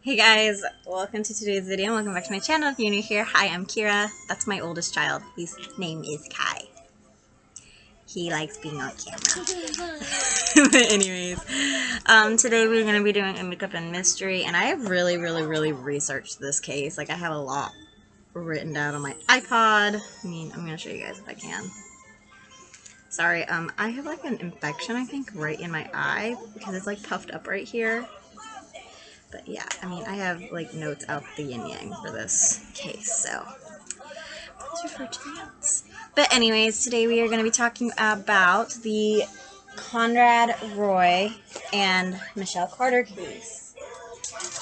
Hey guys, welcome to today's video and welcome back to my channel. If you're new here, hi, I'm Kira. That's my oldest child. His name is Kai. He likes being on camera. But anyways, today we're going to be doing a makeup and mystery, and I have really researched this case. Like, I have a lot written down on my iPod. I'm going to show you guys if I can. Sorry, I have like an infection, I think, right in my eye because it's like puffed up right here. But yeah, I have like notes out the yin yang for this case, so please refer to the notes. But anyways, today we are going to be talking about the Conrad, Roy, and Michelle Carter case.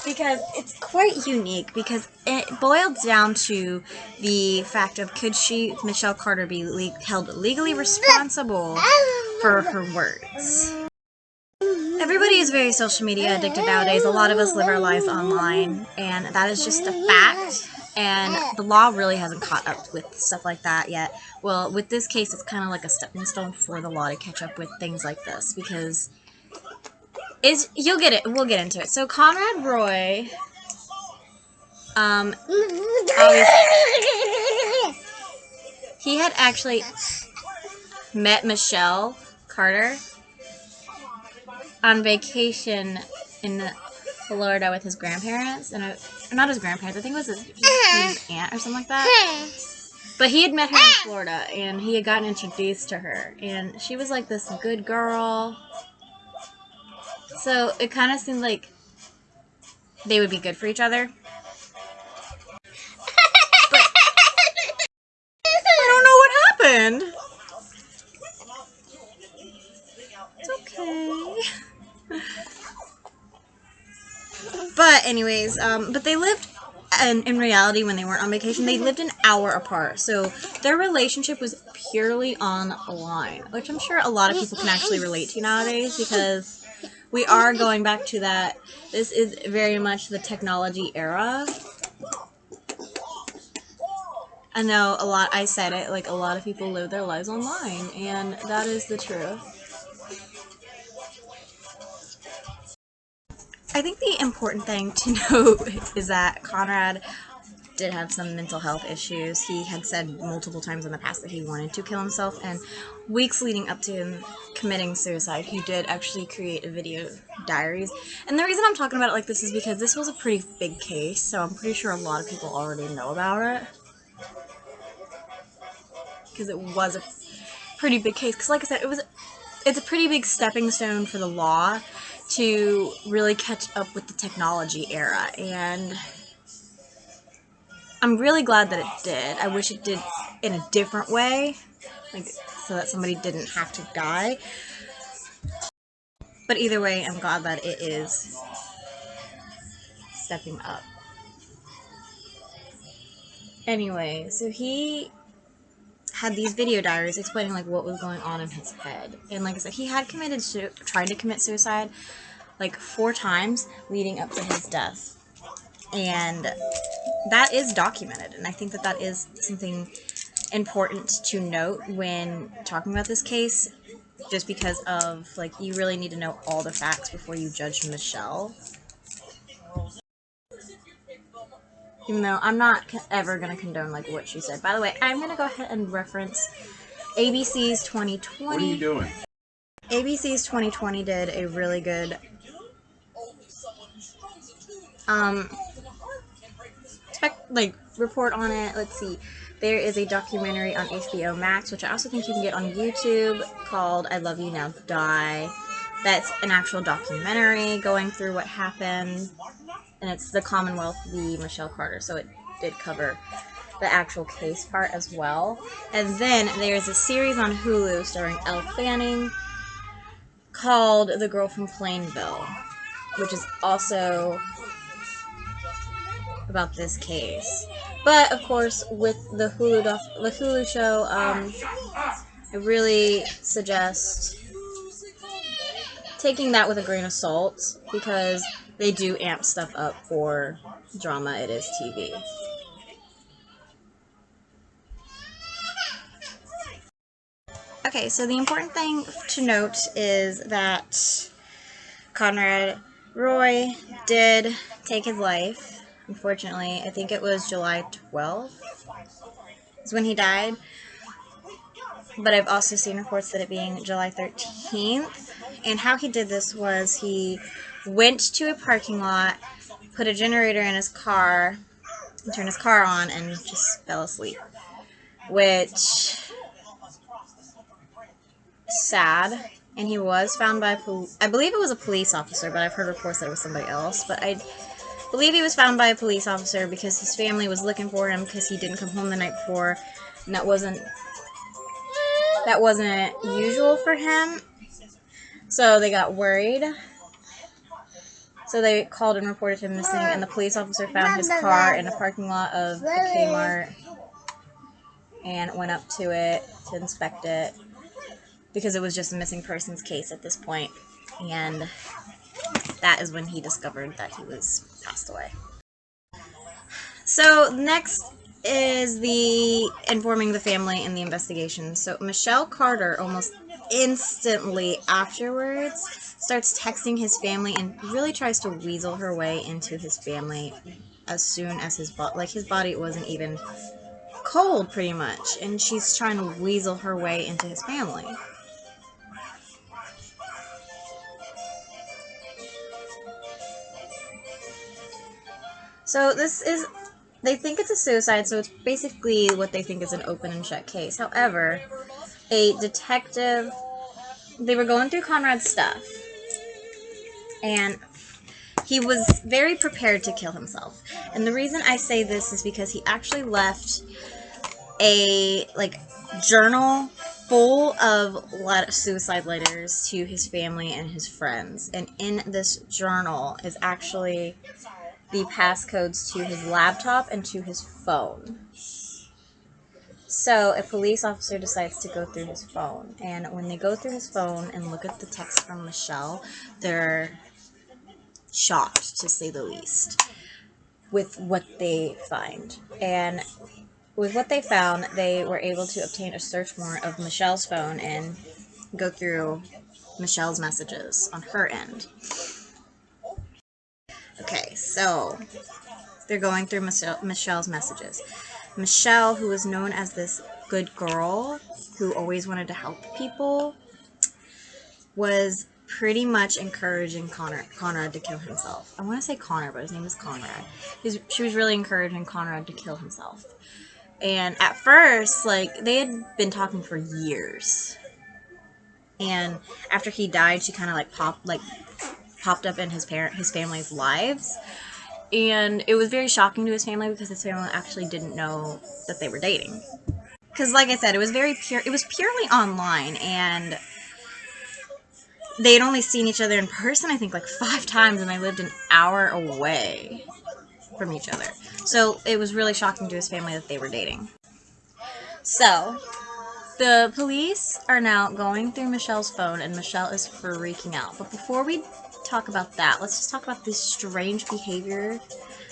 Because it's quite unique, because it boiled down to the fact of could Michelle Carter, be held legally responsible for her words. Everybody is very social media addicted nowadays. A lot of us live our lives online, and that is just a fact. And the law really hasn't caught up with stuff like that yet. Well, with this case, it's kind of like a stepping stone for the law to catch up with things like this, because you'll get it. We'll get into it. So Conrad Roy, he had actually met Michelle Carter on vacation in Florida with his grandparents, and not his grandparents, I think it was his aunt or something like that. But he had met her in Florida, and he had gotten introduced to her, and she was like this good girl. So it kind of seemed like they would be good for each other. But I don't know what happened. It's okay. But anyways, but they lived, and in reality, when they weren't on vacation, they lived an hour apart. So their relationship was purely online, which I'm sure a lot of people can actually relate to nowadays, because we are going back to that. This is very much the technology era. I know I said it, like a lot of people live their lives online, and that is the truth. I think the important thing to note is that Conrad did have some mental health issues. He had said multiple times in the past that he wanted to kill himself, and weeks leading up to him committing suicide, he did actually create a video diaries. And the reason I'm talking about it like this is because this was a pretty big case, so I'm pretty sure a lot of people already know about it. Because it was a pretty big case. Because like I said, it's a pretty big stepping stone for the law to really catch up with the technology era, and I'm really glad that it did. I wish it did in a different way, like so that somebody didn't have to die. But either way, I'm glad that it is stepping up. Anyway, so he had these video diaries explaining like what was going on in his head, and like I said, he had tried to commit suicide like 4 times leading up to his death, and that is documented, and I think that that is something important to note when talking about this case, just because of like you really need to know all the facts before you judge Michelle. Even though I'm not ever going to condone like what she said. By the way, I'm going to go ahead and reference ABC's 2020. What are you doing? ABC's 2020 did a really good report on it. Let's see. There is a documentary on HBO Max, which I also think you can get on YouTube, called I Love You Now Die. That's an actual documentary going through what happened, and it's the Commonwealth v. Michelle Carter, so it did cover the actual case part as well. And then there's a series on Hulu starring Elle Fanning called The Girl from Plainville, which is also about this case. But of course, with the Hulu show, I really suggest taking that with a grain of salt, because they do amp stuff up for drama. It is TV. Okay, so the important thing to note is that Conrad Roy did take his life. Unfortunately, I think it was July 12th is when he died. But I've also seen reports that it being July 13th. And how he did this was he went to a parking lot, put a generator in his car, and turned his car on, and just fell asleep. Which, sad. And he was found by I believe it was a police officer, but I've heard reports that it was somebody else. But I believe he was found by a police officer because his family was looking for him because he didn't come home the night before, and that wasn't usual for him. So they got worried. So they called and reported him missing, and the police officer found his car in a parking lot of a Kmart and went up to it to inspect it because it was just a missing persons case at this point. And that is when he discovered that he was passed away. So next is the informing the family in the investigation. So Michelle Carter almost instantly afterwards starts texting his family and really tries to weasel her way into his family as soon as his body wasn't even cold pretty much, and she's trying to weasel her way into his family. So this is, they think it's a suicide, so it's basically what they think is an open and shut case. However, a detective, they were going through Conrad's stuff, and he was very prepared to kill himself. And the reason I say this is because he actually left a journal full of suicide letters to his family and his friends. And in this journal is actually the passcodes to his laptop and to his phone. So a police officer decides to go through his phone, and when they go through his phone and look at the text from Michelle, they're shocked, to say the least, with what they find. And with what they found, they were able to obtain a search warrant of Michelle's phone and go through Michelle's messages on her end. Okay, so they're going through Michelle's messages. Michelle, who was known as this good girl who always wanted to help people, was pretty much encouraging Conrad to kill himself. I want to say Connor, but his name is Conrad. She was really encouraging Conrad to kill himself. And at first, they had been talking for years. And after he died, she kind of popped up in his family's lives. And it was very shocking to his family because his family actually didn't know that they were dating. Because, like I said, it was purely online, and they had only seen each other in person, I think, 5 times, and they lived an hour away from each other. So it was really shocking to his family that they were dating. So the police are now going through Michelle's phone, and Michelle is freaking out. But before we talk about that, let's just talk about this strange behavior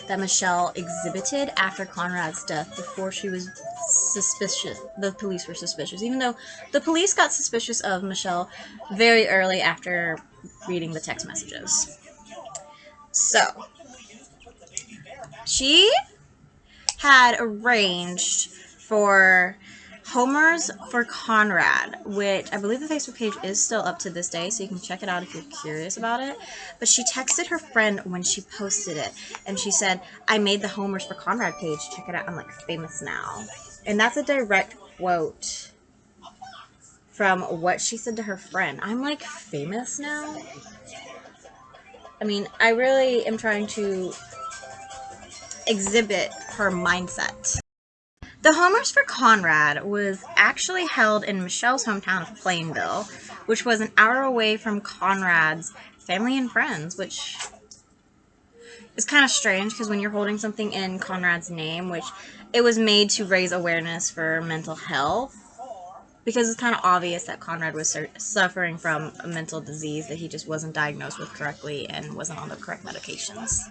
that Michelle exhibited after Conrad's death before she was suspicious. The police were suspicious, even though the police got suspicious of Michelle very early after reading the text messages. So, she had arranged for Homers for Conrad, which I believe the Facebook page is still up to this day, so you can check it out if you're curious about it. But she texted her friend when she posted it, and she said, "I made the Homers for Conrad page. Check it out. I'm famous now." And that's a direct quote from what she said to her friend. I'm famous now? I mean, I really am trying to exhibit her mindset. The Homers for Conrad was actually held in Michelle's hometown of Plainville, which was an hour away from Conrad's family and friends, which is kind of strange because when you're holding something in Conrad's name, which it was made to raise awareness for mental health, because it's kind of obvious that Conrad was suffering from a mental disease that he just wasn't diagnosed with correctly and wasn't on the correct medications.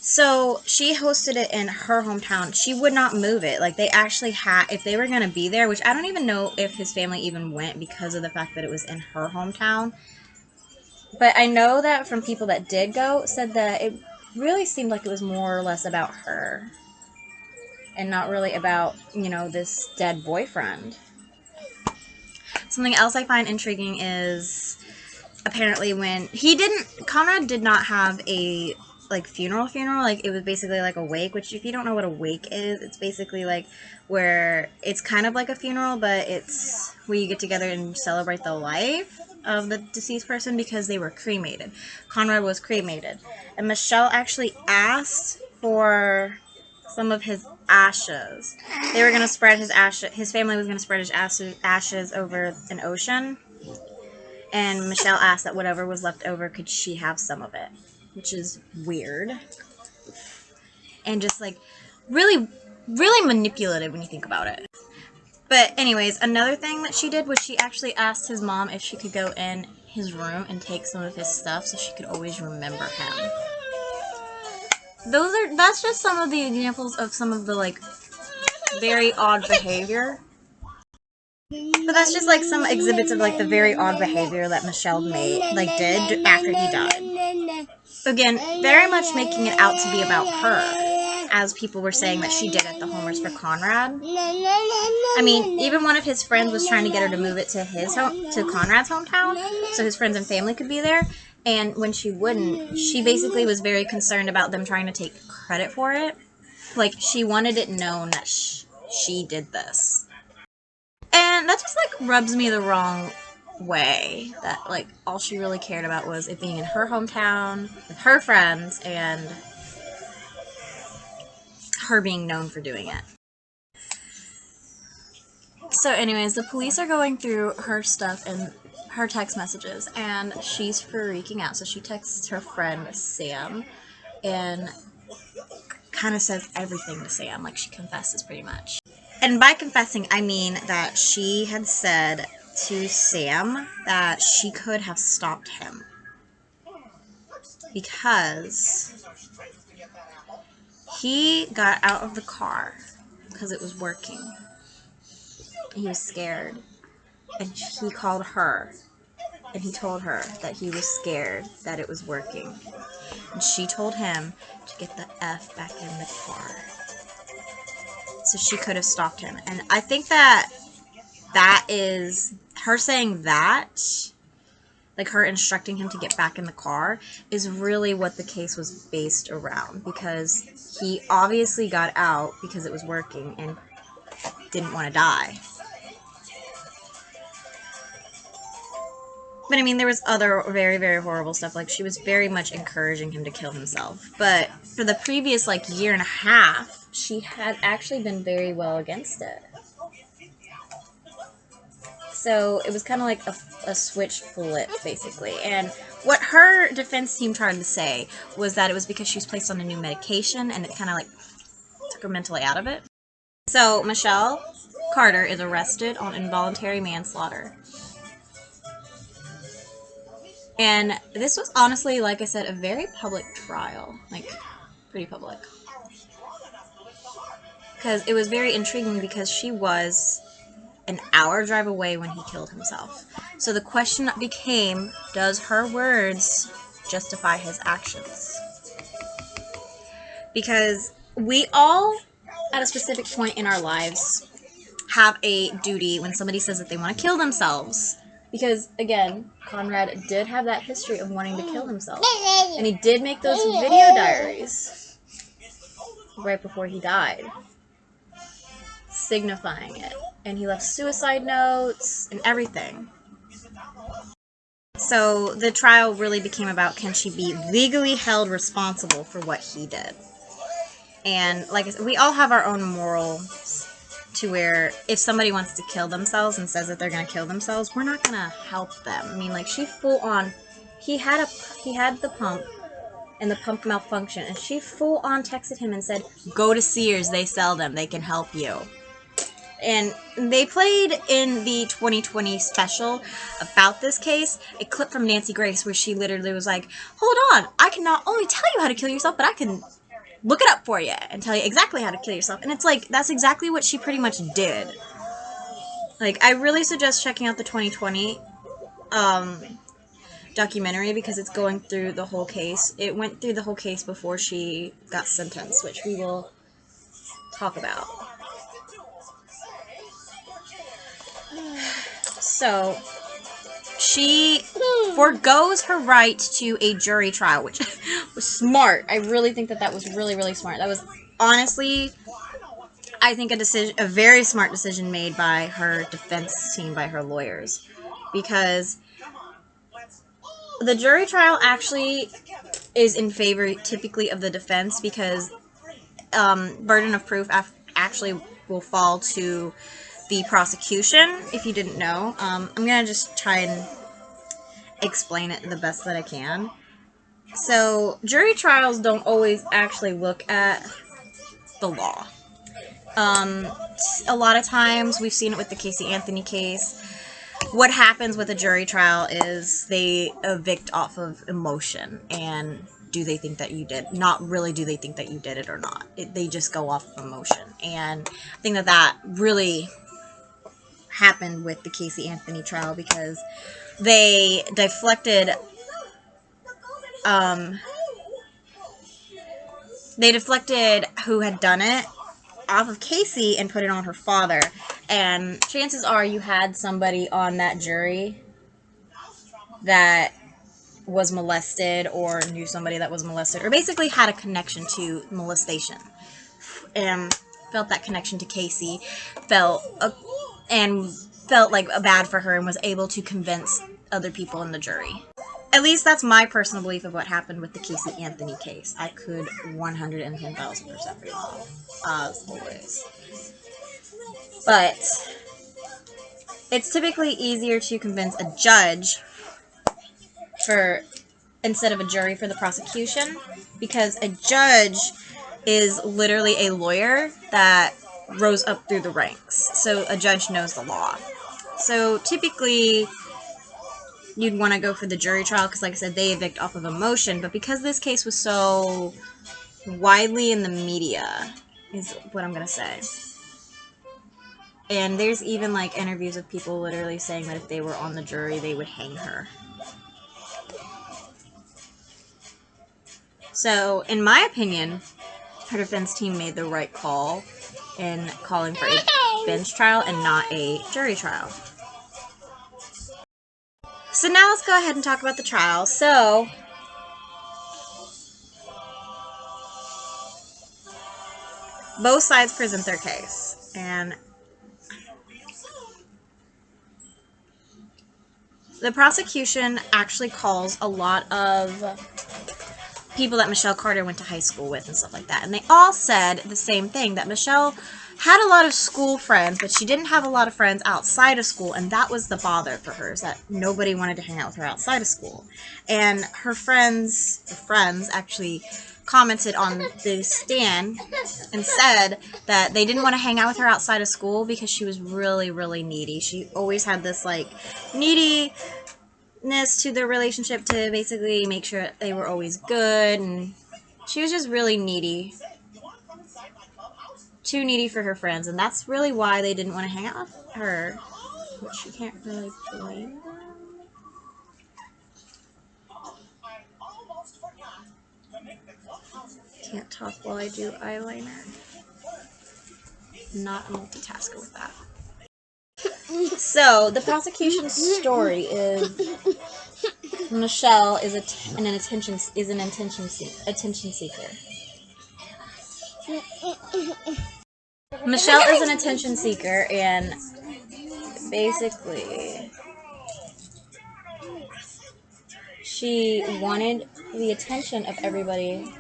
So she hosted it in her hometown. She would not move it. They actually had, if they were going to be there, which I don't even know if his family even went because of the fact that it was in her hometown. But I know that from people that did go, said that it really seemed like it was more or less about her and not really about, you know, this dead boyfriend. Something else I find intriguing is apparently when Conrad did not have a like funeral, like it was basically like a wake, which if you don't know what a wake is, it's basically like where it's kind of like a funeral, but it's where you get together and celebrate the life of the deceased person because they were cremated. Conrad was cremated, and Michelle actually asked for some of his ashes. They were going to spread his ashes, his family was going to spread his ashes over an ocean, and Michelle asked that whatever was left over, could she have some of it? Which is weird. And just like really, really manipulative when you think about it. But anyways, another thing that she did was she actually asked his mom if she could go in his room and take some of his stuff so she could always remember him. That's just some of the examples of some of the like very odd behavior. But that's just like some exhibits of like the very odd behavior that Michelle did after he died. Again, very much making it out to be about her, as people were saying that she did at the Homers for Conrad. I mean, even one of his friends was trying to get her to move it to Conrad's hometown, so his friends and family could be there. And when she wouldn't, she basically was very concerned about them trying to take credit for it. Like, she wanted it known that she did this. And that just, like, rubs me the wrong way. That, like, all she really cared about was it being in her hometown, with her friends, and her being known for doing it. So anyways, the police are going through her stuff and her text messages, and she's freaking out. So she texts her friend, Sam, and kind of says everything to Sam. Like, she confesses pretty much. And by confessing, I mean that she had said to Sam that she could have stopped him because he got out of the car because it was working. He was scared, and he called her, and he told her that he was scared that it was working. And she told him to get the F back in the car. So she could have stopped him. And I think that is her saying that, like her instructing him to get back in the car, is really what the case was based around, because he obviously got out because it was working and didn't want to die. But I mean, there was other very, very horrible stuff. Like, she was very much encouraging him to kill himself. But for the previous, like, year and a half, she had actually been very well against it. So it was kind of like a switch flip, basically. And what her defense team tried to say was that it was because she was placed on a new medication, and it kind of, like, took her mentally out of it. So Michelle Carter is arrested on involuntary manslaughter. And this was honestly, like I said, a very public trial. Like, pretty public. Because it was very intriguing because she was an hour drive away when he killed himself. So the question became, does her words justify his actions? Because we all, at a specific point in our lives, have a duty when somebody says that they want to kill themselves. Because, again, Conrad did have that history of wanting to kill himself. And he did make those video diaries right before he died, signifying it. And he left suicide notes and everything. So the trial really became about, can she be legally held responsible for what he did? And like I said, we all have our own morals, to where if somebody wants to kill themselves and says that they're going to kill themselves, we're not going to help them. I mean, like, she full on, he had the pump, and the pump malfunctioned, and she full on texted him and said, go to Sears, they sell them, they can help you. And they played in the 2020 special about this case a clip from Nancy Grace where she literally was like, hold on, I can not only tell you how to kill yourself, but I can look it up for you and tell you exactly how to kill yourself. And it's like, that's exactly what she pretty much did. Like, I really suggest checking out the 2020 documentary because it's going through the whole case. It went through the whole case before she got sentenced, which we will talk about. So, she forgoes her right to a jury trial, which was smart. I really think that was really, really smart. That was, honestly, I think a very smart decision made by her defense team, by her lawyers. Because the jury trial actually is in favor, typically, of the defense, because burden of proof actually will fall to the prosecution, if you didn't know. I'm going to just try and explain it the best that I can. So, jury trials don't always actually look at the law. A lot of times, we've seen it with the Casey Anthony case. What happens with a jury trial is they evict off of emotion, and do they think that you did? Not really do they think that you did it or not. They just go off of emotion. And I think that really happened with the Casey Anthony trial because they deflected who had done it off of Casey and put it on her father. And chances are you had somebody on that jury that was molested or knew somebody that was molested or basically had a connection to molestation and felt that connection to Casey, felt like bad for her and was able to convince other people in the jury. At least that's my personal belief of what happened with the Casey Anthony case. I could 110,000% be wrong, as always. But it's typically easier to convince a judge instead of a jury for the prosecution, because a judge is literally a lawyer that rose up through the ranks. So a judge knows the law. So typically you'd want to go for the jury trial because, like I said, they evict off of emotion. But because this case was so widely in the media, is what I'm going to say. And there's even like interviews of people literally saying that if they were on the jury, they would hang her. So, in my opinion, her defense team made the right call in calling for a bench trial and not a jury trial. So now let's go ahead and talk about the trial. So, both sides present their case. And the prosecution actually calls a lot of people that Michelle Carter went to high school with and stuff like that. And they all said the same thing, that Michelle had a lot of school friends, but she didn't have a lot of friends outside of school, and that was the bother for her, is that nobody wanted to hang out with her outside of school. And her friends actually commented on the stand and said that they didn't want to hang out with her outside of school because she was really, really needy. She always had this, like, neediness to their relationship to basically make sure they were always good, and she was just really needy. Too needy for her friends, and that's really why they didn't want to hang out with her, which you can't really blame them. Can't talk while I do eyeliner. Not a multitasker with that. So, the prosecution's story is Michelle is an attention seeker. Michelle is an attention seeker, and basically she wanted the attention of everybody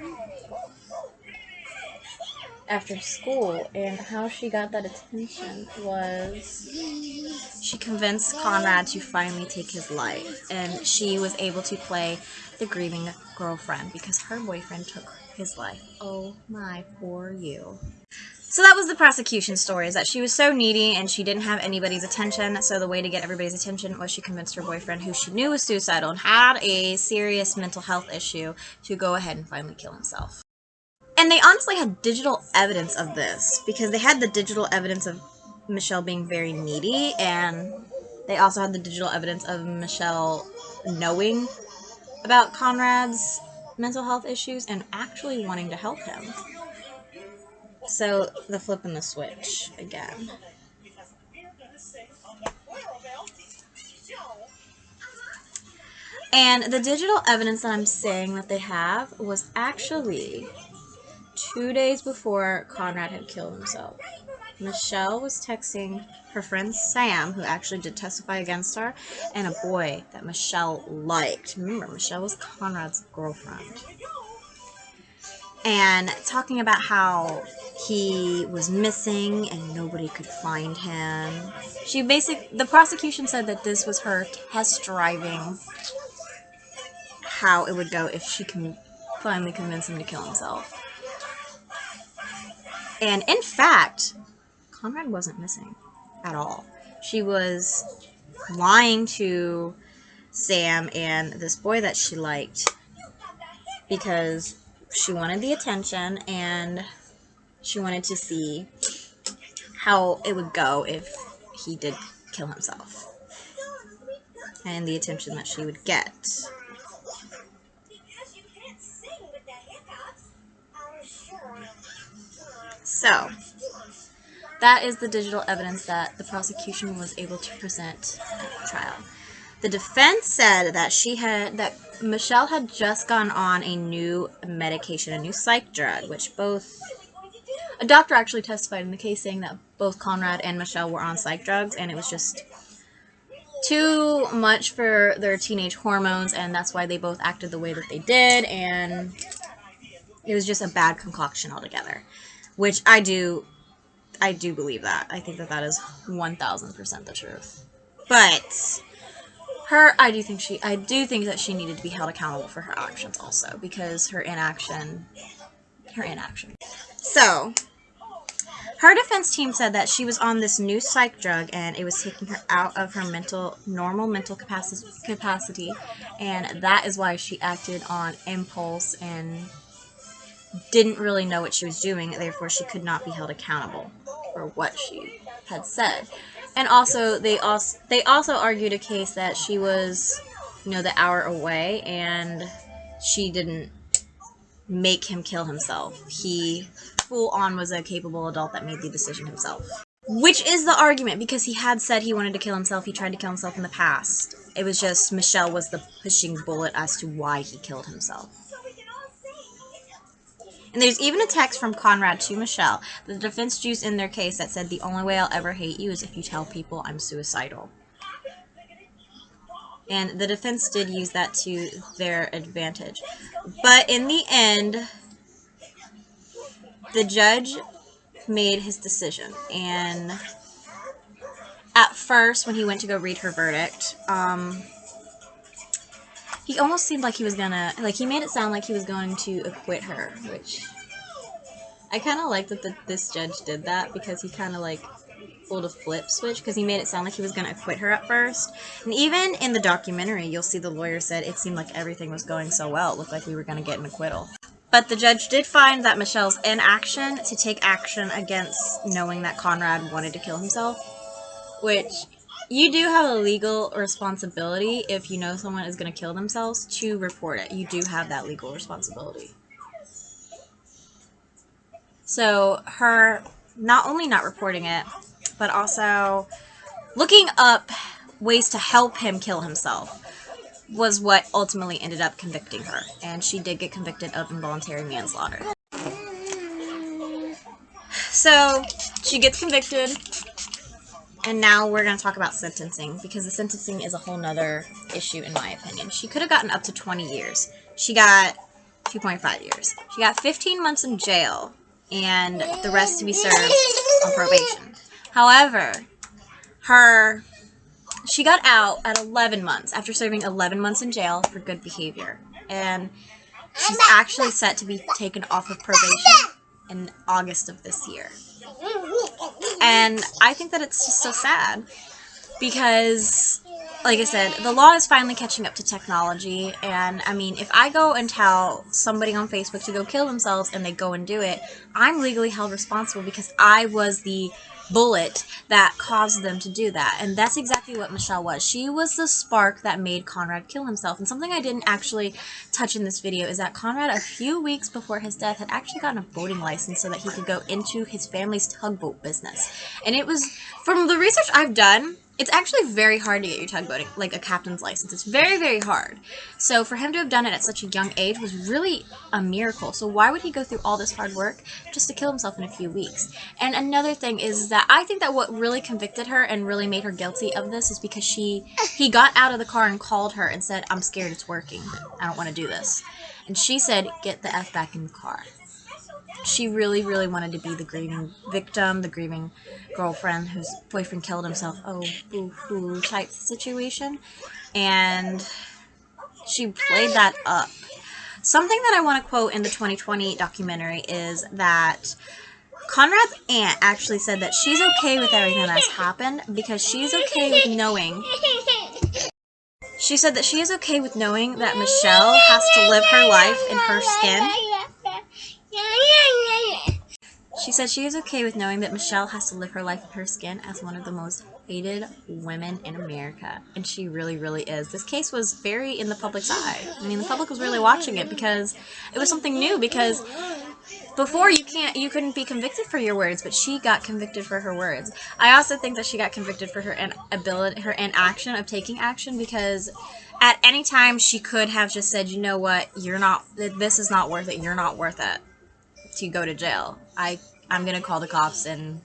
after school, and how she got that attention was she convinced Conrad to finally take his life, and she was able to play the grieving girlfriend because her boyfriend took his life. Oh my, poor you. So that was the prosecution story, is that she was so needy and she didn't have anybody's attention, so the way to get everybody's attention was she convinced her boyfriend, who she knew was suicidal and had a serious mental health issue, to go ahead and finally kill himself. And they honestly had digital evidence of this, because they had the digital evidence of Michelle being very needy, and they also had the digital evidence of Michelle knowing about Conrad's mental health issues and actually wanting to help him. So the flip and the switch again. And the digital evidence that I'm saying that they have was actually 2 days before Conrad had killed himself. Michelle was texting her friend Sam, who actually did testify against her, and a boy that Michelle liked. Remember, Michelle was Conrad's girlfriend. And talking about how he was missing and nobody could find him. The prosecution said that this was her test driving how it would go if she can finally convince him to kill himself. And in fact, Conrad wasn't missing at all. She was lying to Sam and this boy that she liked because she wanted the attention and she wanted to see how it would go if he did kill himself and the attention that she would get. So, that is the digital evidence that the prosecution was able to present at the trial. The defense said that Michelle had just gone on a new medication, a new psych drug, which a doctor actually testified in the case saying that both Conrad and Michelle were on psych drugs, and it was just too much for their teenage hormones, and that's why they both acted the way that they did, and it was just a bad concoction altogether, which I do believe that. I think that is 1000% the truth. But I do think that she needed to be held accountable for her actions also, because her inaction. So, her defense team said that she was on this new psych drug and it was taking her out of her normal mental capacity, and that is why she acted on impulse and didn't really know what she was doing, therefore she could not be held accountable for what she had said. And also, they also argued a case that she was, the hour away, and she didn't make him kill himself. He full on was a capable adult that made the decision himself. Which is the argument, because he had said he wanted to kill himself. He tried to kill himself in the past. It was just Michelle was the pushing bullet as to why he killed himself. And there's even a text from Conrad to Michelle, the defense used in their case, that said, "The only way I'll ever hate you is if you tell people I'm suicidal." And the defense did use that to their advantage. But in the end, the judge made his decision. And at first, when he went to go read her verdict, he almost seemed like he was gonna, he made it sound like he was going to acquit her, which I kind of like that this judge did that, because he kind of pulled a flip switch, because he made it sound like he was going to acquit her at first. And even in the documentary, you'll see the lawyer said it seemed like everything was going so well, it looked like we were going to get an acquittal. But the judge did find that Michelle's inaction to take action against knowing that Conrad wanted to kill himself, which you do have a legal responsibility if you know someone is going to kill themselves to report it. You do have that legal responsibility. So her not only not reporting it, but also looking up ways to help him kill himself was what ultimately ended up convicting her. And she did get convicted of involuntary manslaughter. So she gets convicted, and now we're going to talk about sentencing, because the sentencing is a whole nother issue in my opinion. She could have gotten up to 20 years. She got 2.5 years. She got 15 months in jail, and the rest to be served on probation. However, she got out at 11 months after serving 11 months in jail for good behavior. And she's actually set to be taken off of probation in August of this year. And I think that it's just so sad, because, like I said, the law is finally catching up to technology. And I mean, if I go and tell somebody on Facebook to go kill themselves and they go and do it, I'm legally held responsible, because I was the bullet that caused them to do that. And that's exactly what Michelle was. She was the spark that made Conrad kill himself. And something I didn't actually touch in this video is that Conrad, a few weeks before his death, had actually gotten a boating license so that he could go into his family's tugboat business. And it was, from the research I've done, it's actually very hard to get your tugboating, like a captain's license. It's very, very hard. So for him to have done it at such a young age was really a miracle. So why would he go through all this hard work just to kill himself in a few weeks? And another thing is that I think that what really convicted her and really made her guilty of this is because he got out of the car and called her and said, "I'm scared, it's working. I don't want to do this." And she said, "Get the F back in the car." She really, really wanted to be the grieving victim, the grieving girlfriend whose boyfriend killed himself, oh, boo-hoo type situation. And she played that up. Something that I want to quote in the 2020 documentary is that Conrad's aunt actually said that she's okay with everything that's happened because she's okay with knowing... She said that she is okay with knowing that Michelle has to live her life in her skin. She said she is okay with knowing that Michelle has to live her life in her skin as one of the most hated women in America. And she really, really is. This case was very in the public's eye. I mean, the public was really watching it because it was something new, because before you couldn't be convicted for your words, but she got convicted for her words. I also think that she got convicted for her inaction of taking action, because at any time she could have just said, "You know what, this is not worth it, you're not worth it to go to jail. I'm gonna call the cops and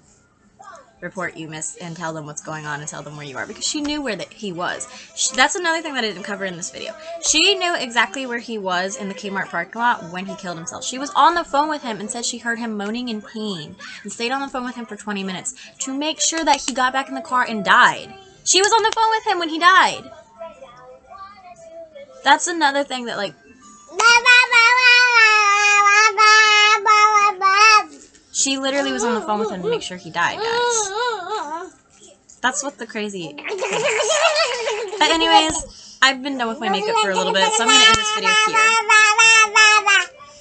report you, miss, and tell them what's going on and tell them where you are," because she knew where he was. That's another thing that I didn't cover in this video. She knew exactly where he was in the Kmart parking lot when he killed himself. She was on the phone with him and said she heard him moaning in pain and stayed on the phone with him for 20 minutes to make sure that he got back in the car and died. She was on the phone with him when he died. That's another thing that, like, she literally was on the phone with him to make sure he died, guys. That's what the crazy thing is. But anyways, I've been done with my makeup for a little bit, so I'm going to end this video here.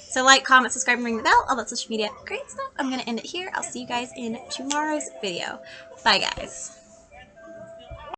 So like, comment, subscribe, and ring the bell, all that social media great stuff. I'm going to end it here. I'll see you guys in tomorrow's video. Bye, guys.